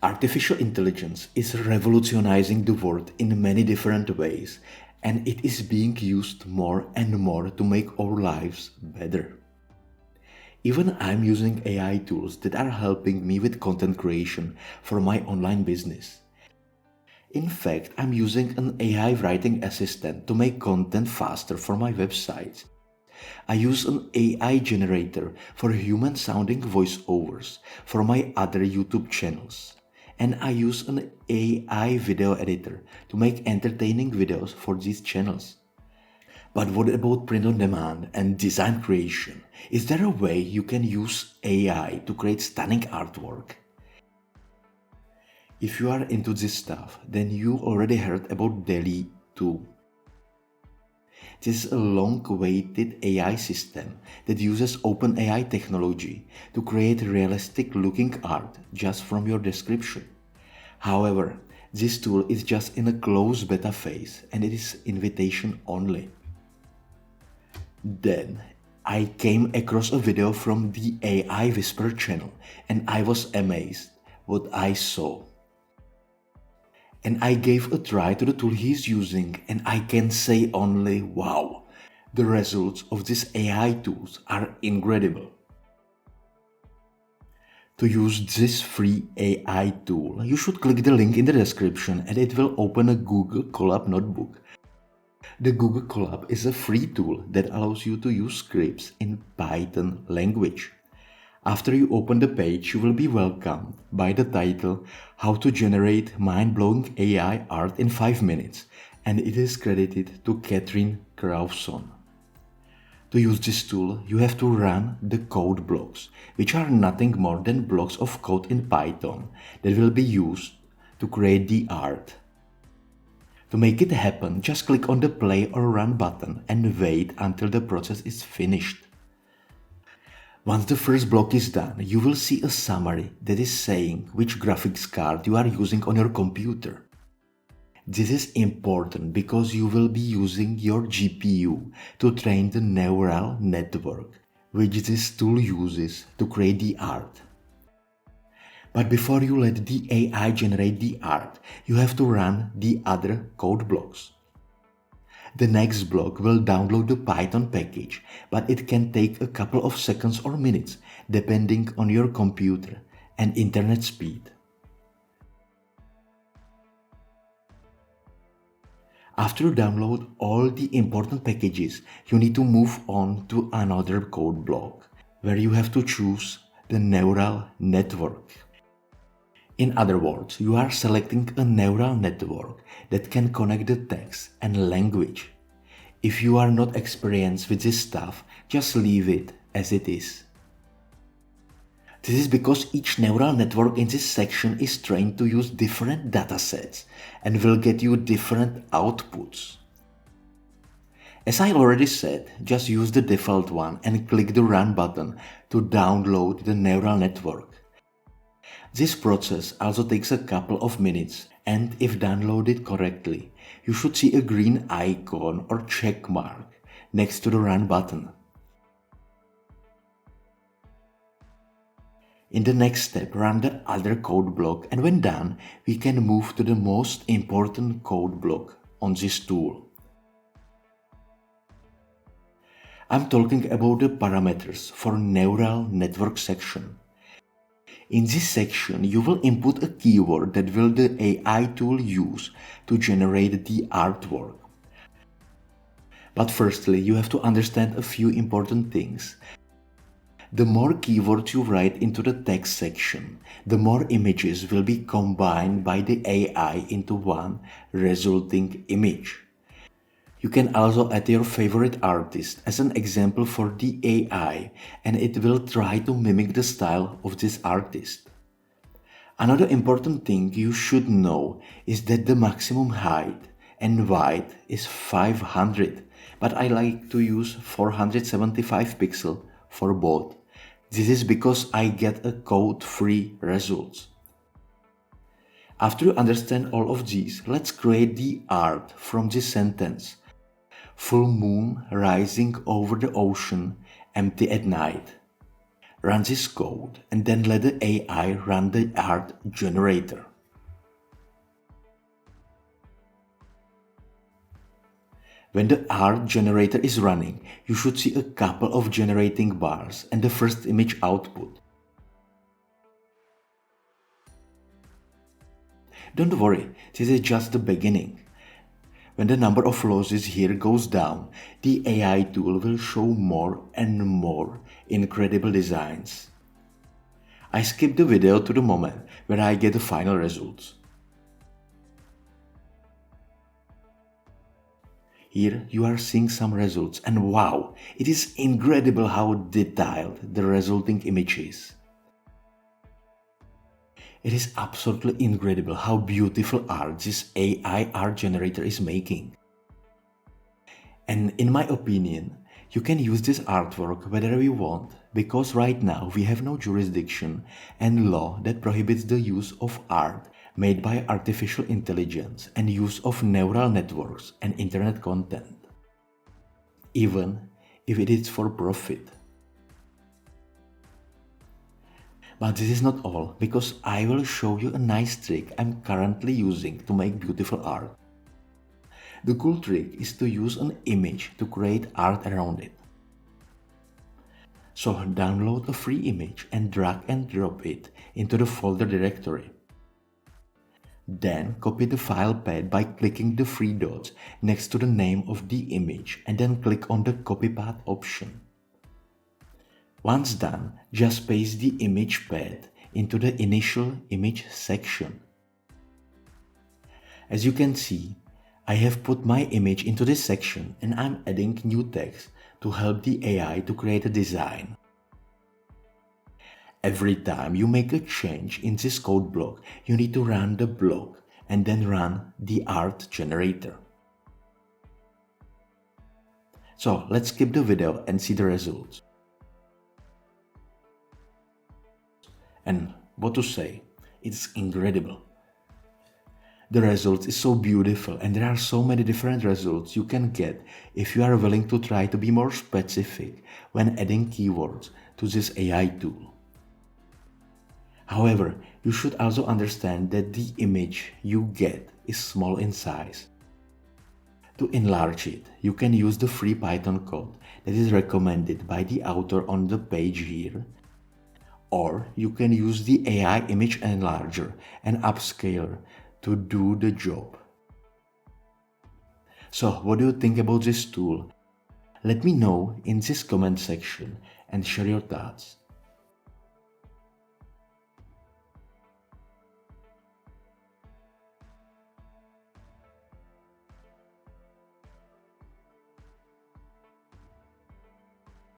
Artificial intelligence is revolutionizing the world in many different ways, and it is being used more and more to make our lives better. Even I'm using AI tools that are helping me with content creation for my online business. In fact, I'm using an AI writing assistant to make content faster for my websites. I use an AI generator for human-sounding voiceovers for my other YouTube channels. And I use an AI video editor to make entertaining videos for these channels. But what about print on demand and design creation? Is there a way you can use AI to create stunning artwork? If you are into this stuff, then you already heard about DALL-E 2. This is a long-awaited AI system that uses OpenAI technology to create realistic-looking art just from your description. However, this tool is just in a closed beta phase and it is invitation only. Then, I came across a video from the AI Whisper channel and I was amazed what I saw. And I gave a try to the tool he's using and I can say only wow. The results of these AI tools are incredible. To use this free AI tool, you should click the link in the description and it will open a Google Colab notebook. The Google Colab is a free tool that allows you to use scripts in Python language. After you open the page, you will be welcomed by the title How to Generate Mind-Blowing AI Art in 5 Minutes, and it is credited to Catherine Crowson. To use this tool, you have to run the code blocks, which are nothing more than blocks of code in Python that will be used to create the art. To make it happen, just click on the play or run button and wait until the process is finished. Once the first block is done, you will see a summary that is saying which graphics card you are using on your computer. This is important because you will be using your GPU to train the neural network, which this tool uses to create the art. But before you let the AI generate the art, you have to run the other code blocks. The next block will download the Python package, but it can take a couple of seconds or minutes depending on your computer and internet speed. After you download all the important packages, you need to move on to another code block, where you have to choose the neural network. In other words, you are selecting a neural network that can connect the text and language. If you are not experienced with this stuff, just leave it as it is. This is because each neural network in this section is trained to use different datasets and will get you different outputs. As I already said, just use the default one and click the Run button to download the neural network. This process also takes a couple of minutes, and if downloaded correctly, you should see a green icon or check mark next to the Run button. In the next step, run the other code block, and when done, we can move to the most important code block on this tool. I'm talking about the parameters for neural network section. In this section, you will input a keyword that will the AI tool use to generate the artwork. But firstly, you have to understand a few important things. The more keywords you write into the text section, the more images will be combined by the AI into one resulting image. You can also add your favorite artist as an example for the AI, and it will try to mimic the style of this artist. Another important thing you should know is that the maximum height and width is 500, but I like to use 475 pixels for both. This is because I get a code-free results. After you understand all of these, let's create the art from this sentence. Full moon rising over the ocean, empty at night. run this code and then let the AI run the art generator. When the art generator is running, you should see a couple of generating bars and the first image output. Don't worry, this is just the beginning. When the number of losses here goes down, the AI tool will show more and more incredible designs. I skip the video to the moment where I get the final results. Here you are seeing some results, and wow, it is incredible how detailed the resulting image is. It is absolutely incredible how beautiful art this AI art generator is making. And in my opinion, you can use this artwork wherever you want, because right now we have no jurisdiction and law that prohibits the use of art made by artificial intelligence and use of neural networks and internet content, even if it is for profit. But this is not all, because I will show you a nice trick I'm currently using to make beautiful art. The cool trick is to use an image to create art around it. So download a free image and drag and drop it into the folder directory. Then copy the file path by clicking the three dots next to the name of the image and then click on the copy path option. Once done, just paste the image path into the initial image section. As you can see, I have put my image into this section and I'm adding new text to help the AI to create a design. Every time you make a change in this code block, you need to run the block and then run the art generator. So let's skip the video and see the results. And what to say, it's incredible. The result is so beautiful and there are so many different results you can get if you are willing to try to be more specific when adding keywords to this AI tool. However, you should also understand that the image you get is small in size. To enlarge it, you can use the free Python code that is recommended by the author on the page here, or you can use the AI image enlarger and upscaler to do the job. So, what do you think about this tool? Let me know in this comment section and share your thoughts.